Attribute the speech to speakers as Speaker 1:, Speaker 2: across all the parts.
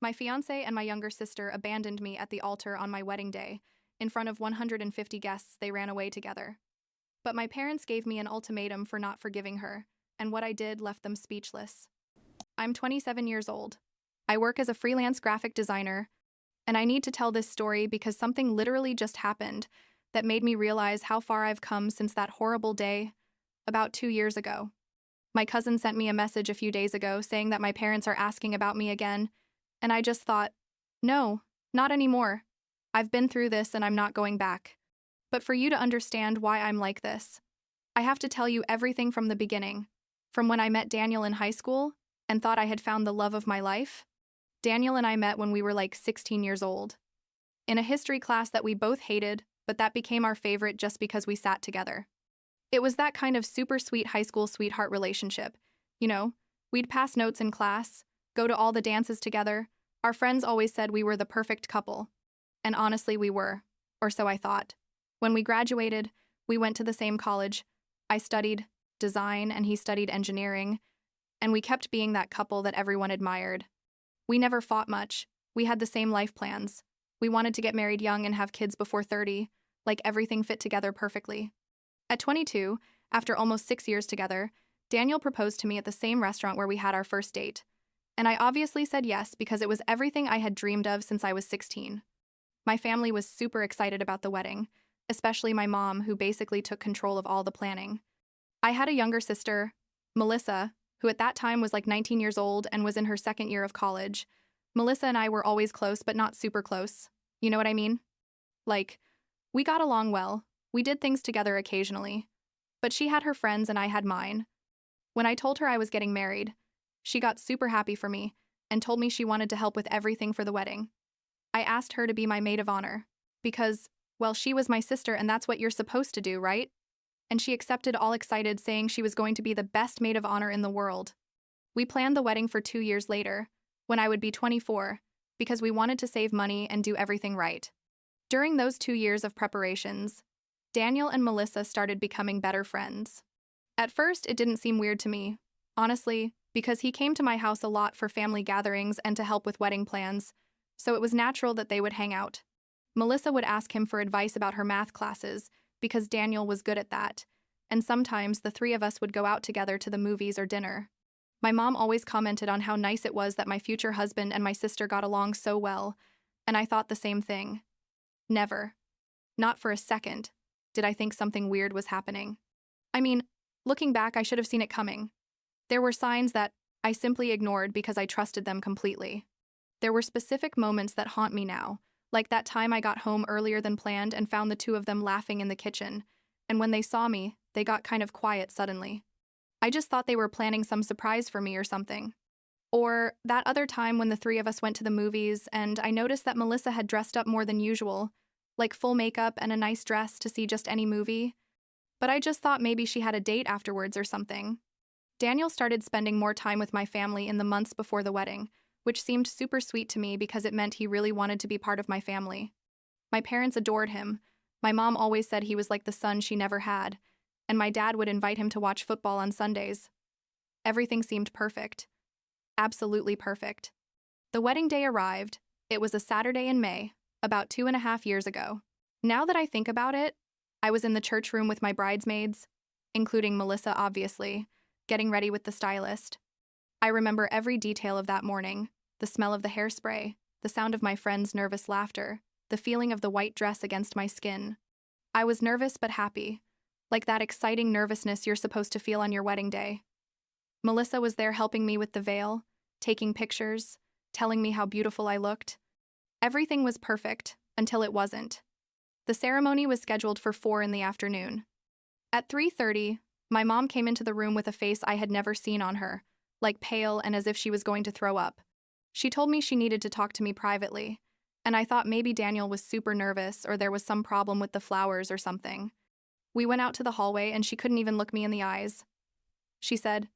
Speaker 1: My fiancé and my younger sister abandoned me at the altar on my wedding day. In front of 150 guests, they ran away together. But my parents gave me an ultimatum for not forgiving her, and what I did left them speechless. I'm 27 years old. I work as a freelance graphic designer, and I need to tell this story because something literally just happened that made me realize how far I've come since that horrible day, about 2 years ago. My cousin sent me a message a few days ago saying that my parents are asking about me again, and I just thought, no, not anymore. I've been through this and I'm not going back. But for you to understand why I'm like this, I have to tell you everything from the beginning, from when I met Daniel in high school and thought I had found the love of my life. Daniel and I met when we were like 16 years old. In a history class that we both hated, but that became our favorite just because we sat together. It was that kind of super sweet high school sweetheart relationship. You know, we'd pass notes in class, go to all the dances together. Our friends always said we were the perfect couple. And honestly, we were, or so I thought. When we graduated, we went to the same college. I studied design and he studied engineering, and we kept being that couple that everyone admired. We never fought much. We had the same life plans. We wanted to get married young and have kids before 30, like everything fit together perfectly. At 22, after almost 6 years together, Daniel proposed to me at the same restaurant where we had our first date. And I obviously said yes because it was everything I had dreamed of since I was 16. My family was super excited about the wedding, especially my mom, who basically took control of all the planning. I had a younger sister, Melissa, who at that time was like 19 years old and was in her second year of college. Melissa and I were always close, but not super close. You know what I mean? Like, we got along well. We did things together occasionally. But she had her friends and I had mine. When I told her I was getting married, she got super happy for me and told me she wanted to help with everything for the wedding. I asked her to be my maid of honor because, well, she was my sister and that's what you're supposed to do, right? And she accepted all excited, saying she was going to be the best maid of honor in the world. We planned the wedding for 2 years later, when I would be 24, because we wanted to save money and do everything right. During those 2 years of preparations, Daniel and Melissa started becoming better friends. At first, it didn't seem weird to me, honestly, because he came to my house a lot for family gatherings and to help with wedding plans, so it was natural that they would hang out. Melissa would ask him for advice about her math classes, because Daniel was good at that, and sometimes the three of us would go out together to the movies or dinner. My mom always commented on how nice it was that my future husband and my sister got along so well, and I thought the same thing. Never, not for a second, did I think something weird was happening. I mean, looking back, I should have seen it coming. There were signs that I simply ignored because I trusted them completely. There were specific moments that haunt me now, like that time I got home earlier than planned and found the two of them laughing in the kitchen, and when they saw me, they got kind of quiet suddenly. I just thought they were planning some surprise for me or something. Or that other time when the three of us went to the movies and I noticed that Melissa had dressed up more than usual, like full makeup and a nice dress to see just any movie. But I just thought maybe she had a date afterwards or something. Daniel started spending more time with my family in the months before the wedding, which seemed super sweet to me because it meant he really wanted to be part of my family. My parents adored him. My mom always said he was like the son she never had, and my dad would invite him to watch football on Sundays. Everything seemed perfect. Absolutely perfect. The wedding day arrived. It was a Saturday in May, about 2.5 years ago. Now that I think about it, I was in the church room with my bridesmaids, including Melissa, obviously, getting ready with the stylist. I remember every detail of that morning, the smell of the hairspray, the sound of my friend's nervous laughter, the feeling of the white dress against my skin. I was nervous but happy, like that exciting nervousness you're supposed to feel on your wedding day. Melissa was there helping me with the veil, taking pictures, telling me how beautiful I looked. Everything was perfect, until it wasn't. The ceremony was scheduled for 4 in the afternoon. At 3:30, my mom came into the room with a face I had never seen on her, like pale and as if she was going to throw up. She told me she needed to talk to me privately, and I thought maybe Daniel was super nervous or there was some problem with the flowers or something. We went out to the hallway and she couldn't even look me in the eyes. She said,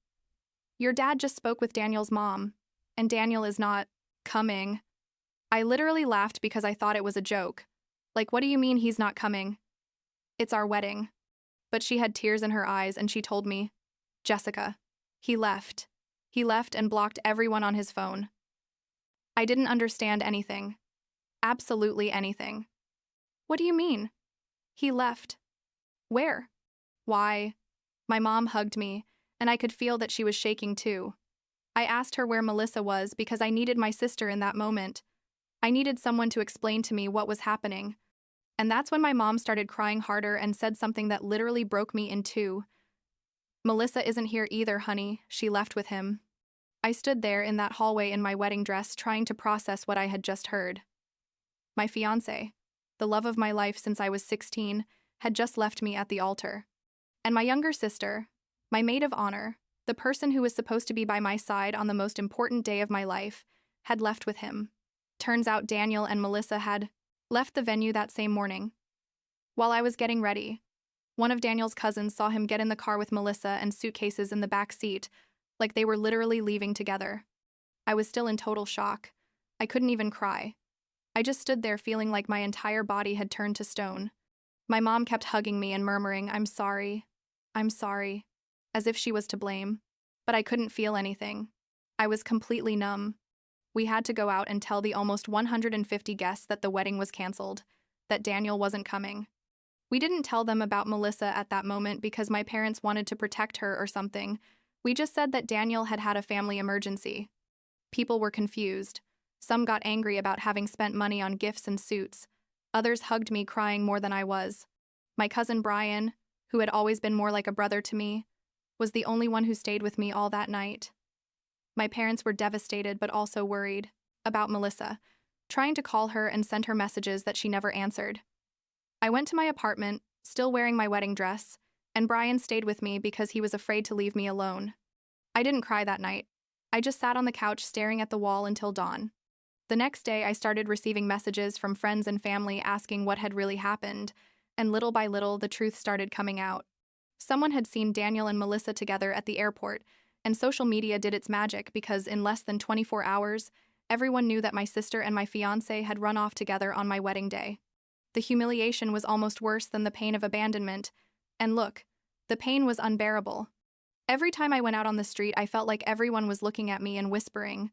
Speaker 1: "Your dad just spoke with Daniel's mom, and Daniel is not coming." I literally laughed because I thought it was a joke. Like, what do you mean he's not coming? It's our wedding. But she had tears in her eyes and she told me, "Jessica, he left. He left and blocked everyone on his phone." I didn't understand anything. Absolutely anything. What do you mean? He left. Where? Why? My mom hugged me, and I could feel that she was shaking too. I asked her where Melissa was because I needed my sister in that moment. I needed someone to explain to me what was happening. And that's when my mom started crying harder and said something that literally broke me in two. Melissa isn't here either, honey. She left with him. I stood there in that hallway in my wedding dress trying to process what I had just heard. My fiancé, the love of my life since I was 16, had just left me at the altar. And my younger sister, my maid of honor, the person who was supposed to be by my side on the most important day of my life, had left with him. Turns out Daniel and Melissa had left the venue that same morning. While I was getting ready, one of Daniel's cousins saw him get in the car with Melissa and suitcases in the back seat, like they were literally leaving together. I was still in total shock. I couldn't even cry. I just stood there feeling like my entire body had turned to stone. My mom kept hugging me and murmuring, I'm sorry, as if she was to blame. But I couldn't feel anything. I was completely numb. We had to go out and tell the almost 150 guests that the wedding was canceled, that Daniel wasn't coming. We didn't tell them about Melissa at that moment because my parents wanted to protect her or something. We just said that Daniel had had a family emergency. People were confused. Some got angry about having spent money on gifts and suits. Others hugged me, crying more than I was. My cousin Brian, who had always been more like a brother to me, was the only one who stayed with me all that night. My parents were devastated but also worried about Melissa, trying to call her and send her messages that she never answered. I went to my apartment, still wearing my wedding dress, and Brian stayed with me because he was afraid to leave me alone. I didn't cry that night. I just sat on the couch staring at the wall until dawn. The next day, I started receiving messages from friends and family asking what had really happened, and little by little, the truth started coming out. Someone had seen Daniel and Melissa together at the airport, and social media did its magic because in less than 24 hours, everyone knew that my sister and my fiancé had run off together on my wedding day. The humiliation was almost worse than the pain of abandonment, and look, the pain was unbearable. Every time I went out on the street, I felt like everyone was looking at me and whispering,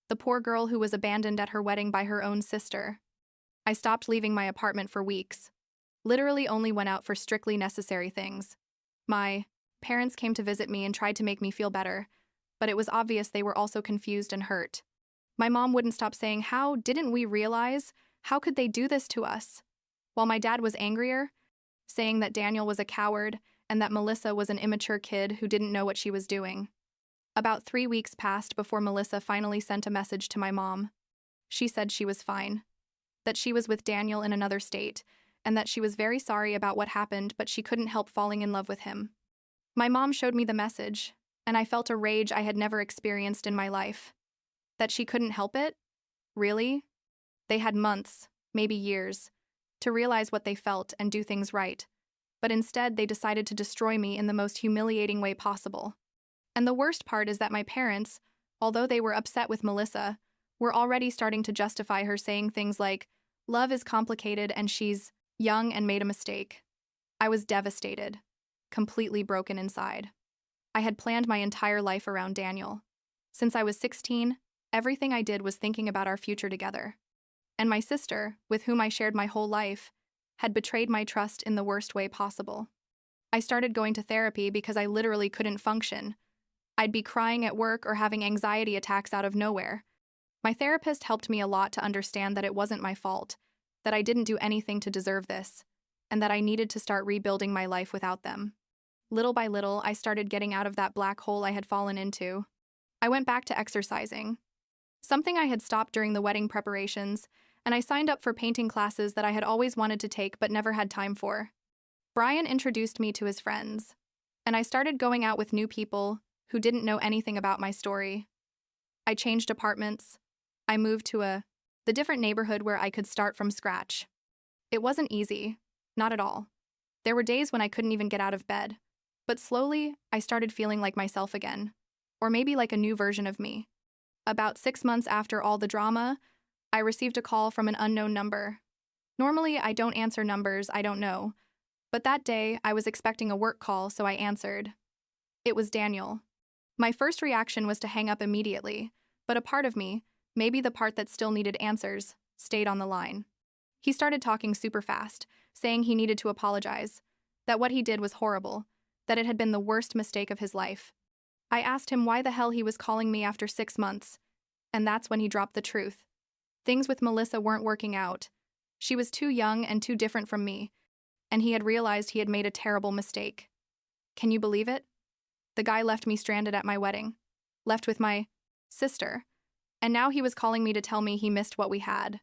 Speaker 1: the poor girl who was abandoned at her wedding by her own sister. I stopped leaving my apartment for weeks. Literally only went out for strictly necessary things. My parents came to visit me and tried to make me feel better, but it was obvious they were also confused and hurt. My mom wouldn't stop saying, how didn't we realize? How could they do this to us? While my dad was angrier, saying that Daniel was a coward and that Melissa was an immature kid who didn't know what she was doing. About 3 weeks passed before Melissa finally sent a message to my mom. She said she was fine, that she was with Daniel in another state, and that she was very sorry about what happened, but she couldn't help falling in love with him. My mom showed me the message, and I felt a rage I had never experienced in my life. That she couldn't help it? Really? They had months, maybe years, to realize what they felt and do things right. But instead, they decided to destroy me in the most humiliating way possible. And the worst part is that my parents, although they were upset with Melissa, were already starting to justify her, saying things like, love is complicated and she's young and made a mistake. I was devastated, completely broken inside. I had planned my entire life around Daniel. Since I was 16, everything I did was thinking about our future together. And my sister, with whom I shared my whole life, had betrayed my trust in the worst way possible. I started going to therapy because I literally couldn't function. I'd be crying at work or having anxiety attacks out of nowhere. My therapist helped me a lot to understand that it wasn't my fault, that I didn't do anything to deserve this, and that I needed to start rebuilding my life without them. Little by little, I started getting out of that black hole I had fallen into. I went back to exercising, something I had stopped during the wedding preparations, and I signed up for painting classes that I had always wanted to take but never had time for. Brian introduced me to his friends, and I started going out with new people who didn't know anything about my story. I changed apartments. I moved to the different neighborhood where I could start from scratch. It wasn't easy, not at all. There were days when I couldn't even get out of bed, but slowly I started feeling like myself again, or maybe like a new version of me. About 6 months after all the drama, I received a call from an unknown number. Normally, I don't answer numbers I don't know, but that day I was expecting a work call, so I answered. It was Daniel. My first reaction was to hang up immediately, but a part of me, maybe the part that still needed answers, stayed on the line. He started talking super fast, saying he needed to apologize, that what he did was horrible, that it had been the worst mistake of his life. I asked him why the hell he was calling me after 6 months, and that's when he dropped the truth. Things with Melissa weren't working out. She was too young and too different from me, and he had realized he had made a terrible mistake. Can you believe it? The guy left me stranded at my wedding, left with my sister, and now he was calling me to tell me he missed what we had.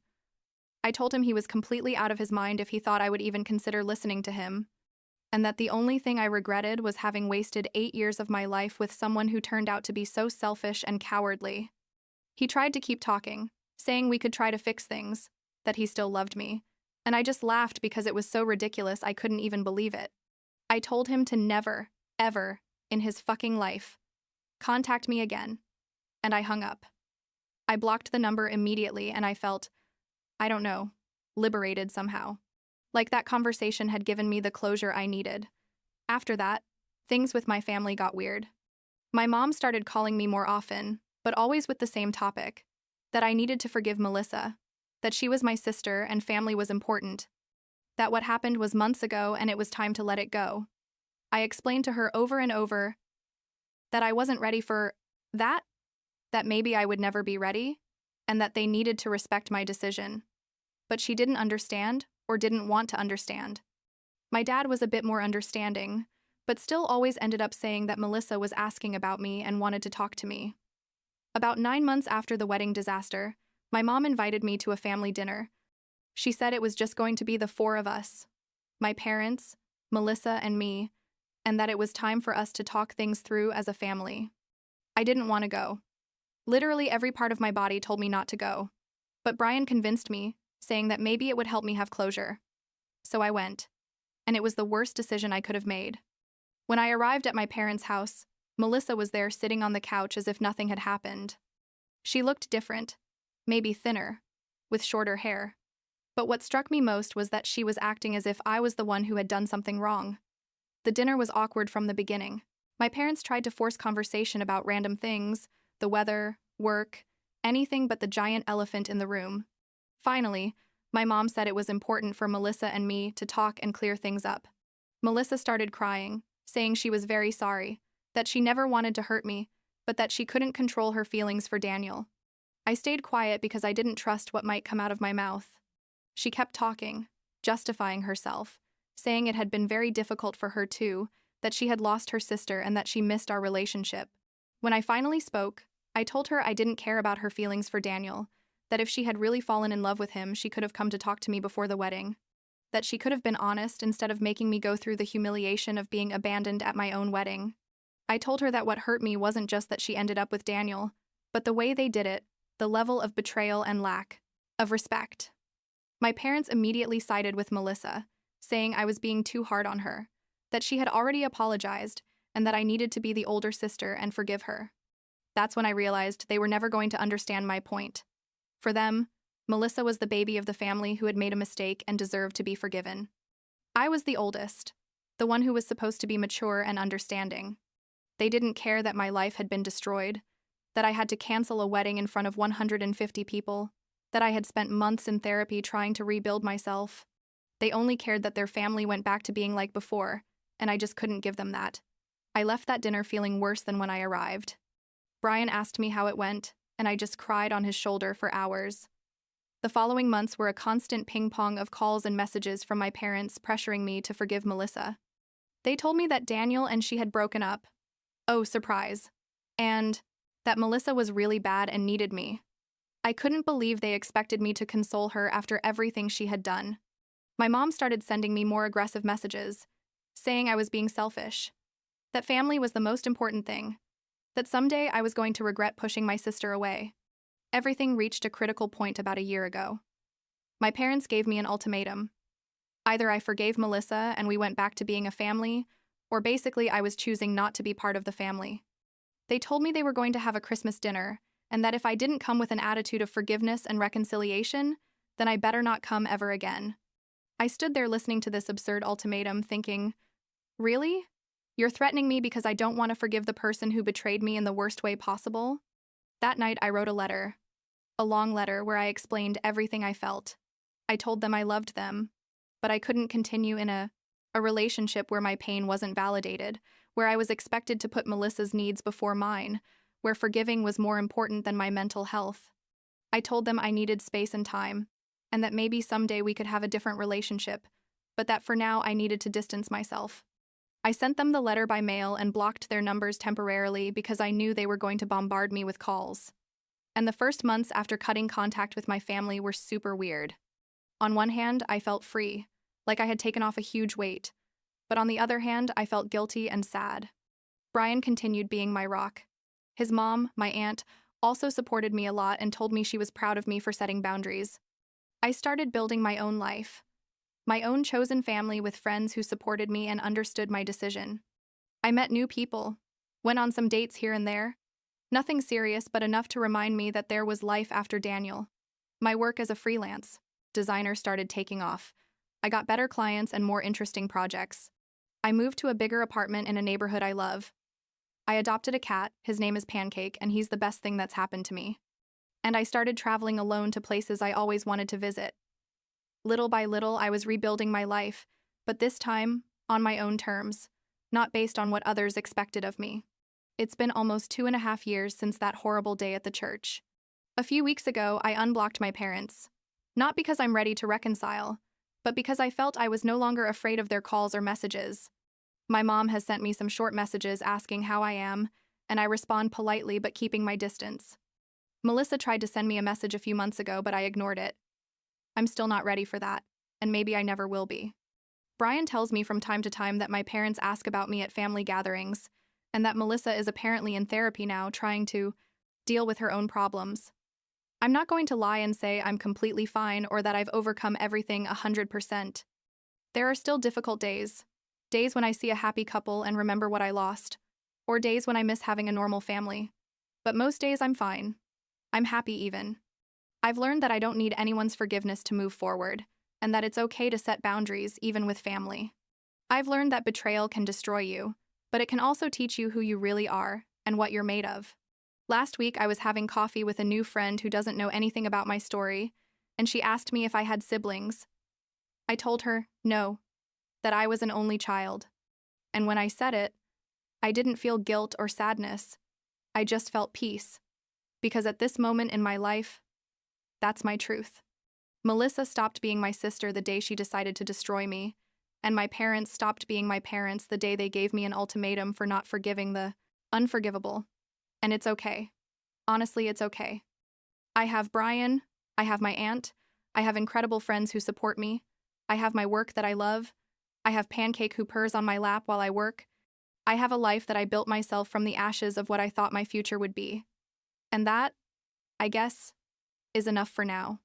Speaker 1: I told him he was completely out of his mind if he thought I would even consider listening to him, and that the only thing I regretted was having wasted 8 years of my life with someone who turned out to be so selfish and cowardly. He tried to keep talking, saying we could try to fix things, that he still loved me, and I just laughed because it was so ridiculous I couldn't even believe it. I told him to never, ever, in his fucking life, contact me again, and I hung up. I blocked the number immediately and I felt, I don't know, liberated somehow. Like that conversation had given me the closure I needed. After that, things with my family got weird. My mom started calling me more often, but always with the same topic, that I needed to forgive Melissa, that she was my sister and family was important, that what happened was months ago and it was time to let it go. I explained to her over and over that I wasn't ready for that maybe I would never be ready, and that they needed to respect my decision. But she didn't understand, or didn't want to understand. My dad was a bit more understanding, but still always ended up saying that Melissa was asking about me and wanted to talk to me. About 9 months after the wedding disaster, my mom invited me to a family dinner. She said it was just going to be the 4 of us, my parents, Melissa, and me, and that it was time for us to talk things through as a family. I didn't want to go. Literally every part of my body told me not to go. But Brian convinced me, saying that maybe it would help me have closure. So I went. And it was the worst decision I could have made. When I arrived at my parents' house, Melissa was there sitting on the couch as if nothing had happened. She looked different, maybe thinner, with shorter hair. But what struck me most was that she was acting as if I was the one who had done something wrong. The dinner was awkward from the beginning. My parents tried to force conversation about random things, the weather, work, anything but the giant elephant in the room. Finally, my mom said it was important for Melissa and me to talk and clear things up. Melissa started crying, saying she was very sorry, that she never wanted to hurt me, but that she couldn't control her feelings for Daniel. I stayed quiet because I didn't trust what might come out of my mouth. She kept talking, justifying herself, saying it had been very difficult for her too, that she had lost her sister and that she missed our relationship. When I finally spoke, I told her I didn't care about her feelings for Daniel, that if she had really fallen in love with him, she could have come to talk to me before the wedding, that she could have been honest instead of making me go through the humiliation of being abandoned at my own wedding. I told her that what hurt me wasn't just that she ended up with Daniel, but the way they did it, the level of betrayal and lack of respect. My parents immediately sided with Melissa, saying I was being too hard on her, that she had already apologized, and that I needed to be the older sister and forgive her. That's when I realized they were never going to understand my point. For them, Melissa was the baby of the family who had made a mistake and deserved to be forgiven. I was the oldest, the one who was supposed to be mature and understanding. They didn't care that my life had been destroyed, that I had to cancel a wedding in front of 150 people, that I had spent months in therapy trying to rebuild myself. They only cared that their family went back to being like before, and I just couldn't give them that. I left that dinner feeling worse than when I arrived. Brian asked me how it went, and I just cried on his shoulder for hours. The following months were a constant ping-pong of calls and messages from my parents pressuring me to forgive Melissa. They told me that Daniel and she had broken up. Oh, surprise. And that Melissa was really bad and needed me. I couldn't believe they expected me to console her after everything she had done. My mom started sending me more aggressive messages, saying I was being selfish, that family was the most important thing, that someday I was going to regret pushing my sister away. Everything reached a critical point about a year ago. My parents gave me an ultimatum. Either I forgave Melissa and we went back to being a family, or basically I was choosing not to be part of the family. They told me they were going to have a Christmas dinner, and that if I didn't come with an attitude of forgiveness and reconciliation, then I better not come ever again. I stood there listening to this absurd ultimatum, thinking, really? You're threatening me because I don't want to forgive the person who betrayed me in the worst way possible? That night I wrote a letter. A long letter where I explained everything I felt. I told them I loved them, but I couldn't continue in a relationship where my pain wasn't validated, where I was expected to put Melissa's needs before mine, where forgiving was more important than my mental health. I told them I needed space and time, and that maybe someday we could have a different relationship, but that for now I needed to distance myself. I sent them the letter by mail and blocked their numbers temporarily because I knew they were going to bombard me with calls. And the first months after cutting contact with my family were super weird. On one hand, I felt free, like I had taken off a huge weight, but on the other hand, I felt guilty and sad. Brian continued being my rock. His mom, my aunt, also supported me a lot and told me she was proud of me for setting boundaries. I started building my own life, my own chosen family with friends who supported me and understood my decision. I met new people, went on some dates here and there. Nothing serious, but enough to remind me that there was life after Daniel. My work as a freelance designer started taking off. I got better clients and more interesting projects. I moved to a bigger apartment in a neighborhood I love. I adopted a cat, his name is Pancake, and he's the best thing that's happened to me. And I started traveling alone to places I always wanted to visit. Little by little, I was rebuilding my life, but this time, on my own terms, not based on what others expected of me. It's been almost 2.5 years since that horrible day at the church. A few weeks ago, I unblocked my parents. Not because I'm ready to reconcile, but because I felt I was no longer afraid of their calls or messages. My mom has sent me some short messages asking how I am, and I respond politely but keeping my distance. Melissa tried to send me a message a few months ago, but I ignored it. I'm still not ready for that, and maybe I never will be. Brian tells me from time to time that my parents ask about me at family gatherings, and that Melissa is apparently in therapy now trying to deal with her own problems. I'm not going to lie and say I'm completely fine or that I've overcome everything 100%. There are still difficult days. Days when I see a happy couple and remember what I lost. Or days when I miss having a normal family. But most days I'm fine. I'm happy even. I've learned that I don't need anyone's forgiveness to move forward, and that it's okay to set boundaries even with family. I've learned that betrayal can destroy you, but it can also teach you who you really are and what you're made of. Last week, I was having coffee with a new friend who doesn't know anything about my story, and she asked me if I had siblings. I told her, no, that I was an only child. And when I said it, I didn't feel guilt or sadness. I just felt peace. Because at this moment in my life, that's my truth. Melissa stopped being my sister the day she decided to destroy me, and my parents stopped being my parents the day they gave me an ultimatum for not forgiving the unforgivable. And it's okay. Honestly, it's okay. I have Brian, I have my aunt, I have incredible friends who support me, I have my work that I love, I have Pancake who purrs on my lap while I work. I have a life that I built myself from the ashes of what I thought my future would be. And that, I guess, is enough for now.